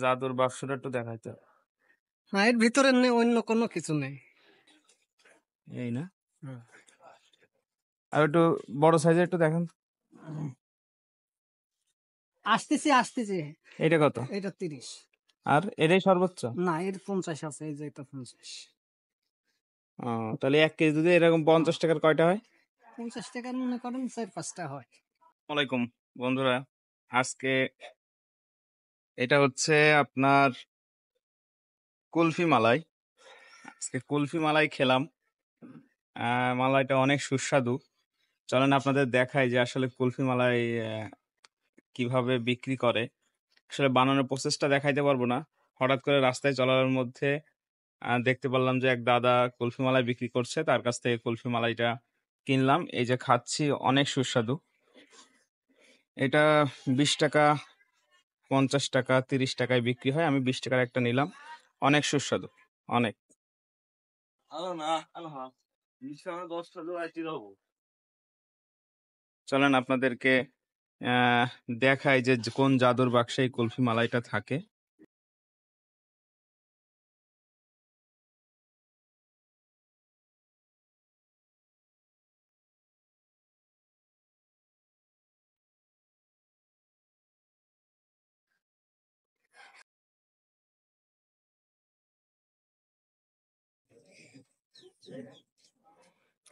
জাদুর বাক্সটা একটু দেখাইতে। না, এর ভিতরে অন্য কোনো কিছু নেই। এই না, আর একটু বড় সাইজের একটু দেখান। আসতেছি। এটা কত? এটা 30। আর এটাই সর্বোচ্চ? না, এর 50 আছে, এই যে এটা 50। তাহলে 1 কেজি দুধে এরকম 50 টাকার কয়টা হয়? 50 টাকার মনে করেন 4-5টা হয়। আসসালামাইকুম বন্ধুরা, আজকে এটা হচ্ছে আপনার কুলফি মালাই। আজকে কুলফি মালাই খেলাম। মালাইটা অনেক সুস্বাদু। চলেন আপনাদের দেখাই যে আসলে কুলফি মালাই কিভাবে বিক্রি করে। আসলে বানানোর প্রসেসটা দেখাইতে পারবো না। হঠাৎ করে রাস্তায় চলার মধ্যে দেখতে পারলাম যে এক দাদা কুলফি মালাই বিক্রি করছে, তার কাছ থেকে কুলফি মালাইটা কিনলাম। এই যে খাচ্ছি, অনেক সুস্বাদু। এটা 20 টাকা, 50 টাকা, 30 টাকায় বিক্রি হয়। আমি 20 টাকার একটা নিলাম, অনেক সুস্বাদু, অনেক। চলেন আপনাদেরকে দেখাই যে কোন জাদুর বাক্সে এই কুলফি মালাইটা থাকে।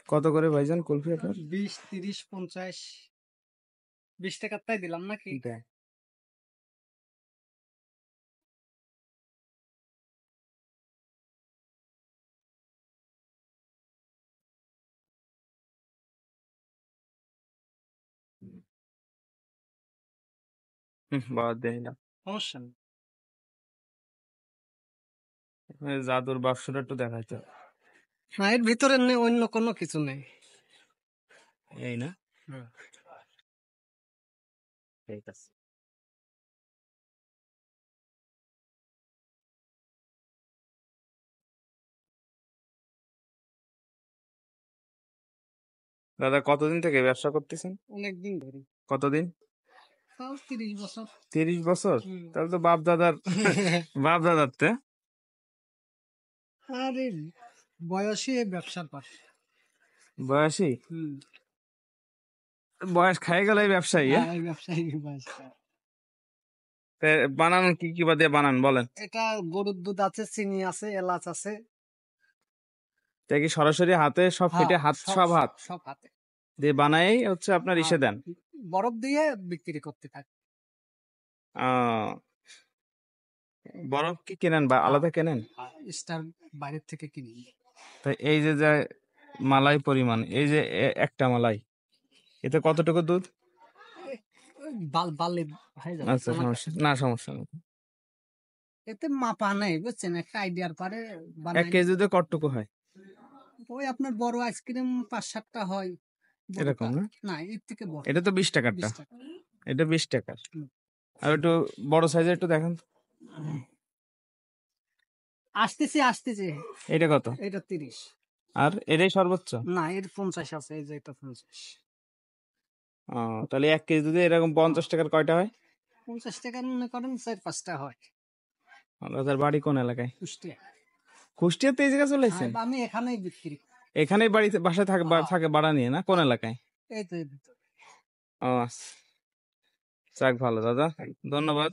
কত করে ভাইজান কুলফি আপনার? 20, 30, 50। 20 টাকার তাই দিলাম নাকি? বাদ দেয় না। সমস্যা নেই। জাদুর বাক্সটা একটু দেখাইতে। না, এর ভিতরে অন্য কোনো কিছু নেই। এই না, ঠিক আছে। দাদা কতদিন থেকে ব্যবসা করতেছেন? অনেকদিন ধরে। কতদিন? তাও 30 বছর। 30 বছর? তাহলে তো বাপ দাদার বাপ দাদার তে। আরে বয়সী এই ব্যবসার পাশে। বয়সী? বয়স খাই গেল এই ব্যবসায়ী। এই ব্যবসায়ী বয়স। বানান কি কি দিয়ে বানান বলেন? এটা গরুর দুধ আছে, চিনি আছে, এলাচ আছে। এটা কি সরাসরি হাতে সব ফেটে সব হাতে দিয়ে বানাই হচ্ছে আপনার ইসে দেন? বরফ দিয়ে বিক্রি করতে থাকে। বরফ কি কেনেন বা আলাদা কেনেন? স্টার বাইরের থেকে কিনি। তাই এই যে যে মালাই পরিমাণ, এই যে একটা মালাই, এতে কতটুকু দুধ? বালে হয়ে যাবে। আচ্ছা, সমস্যা না, সমস্যা নেই। এতে মাপা নেই, বুঝছেন, একটা আইডিয়ার পারে 1 কেজি দুধে কতটুকু হয়? ওই আপনার বড় আইসক্রিম 5-7টা হয় এরকম না? না, এর থেকে বড়। এটা তো 20 টাকারটা। 20 টাকা। এটা 20 টাকার। আর একটু বড় সাইজের একটু দেখান। আসতেছি। এটা কত? এটা 30। আর এটাই সর্বোচ্চ? না, এর 50 আছে, এই যে এটা 50। তাহলে 1 কেজি দুধে এরকম 50 টাকার কয়টা হয়? 50 টাকার মনে করেন 4-5টা হয়। আপনার বাড়ি কোন এলাকায়? কুষ্টিয়া। কুষ্টিয়াতে এই জায়গায় চলে এসেছেন? আমি এখানেই বিক্রি। এখানেই বাড়িতে বাসায় থাকে ভাড়া নিয়ে না? কোন এলাকায়? এই তো এর ভিতরে। আচ্ছা, যাক ভালো দাদা, ধন্যবাদ।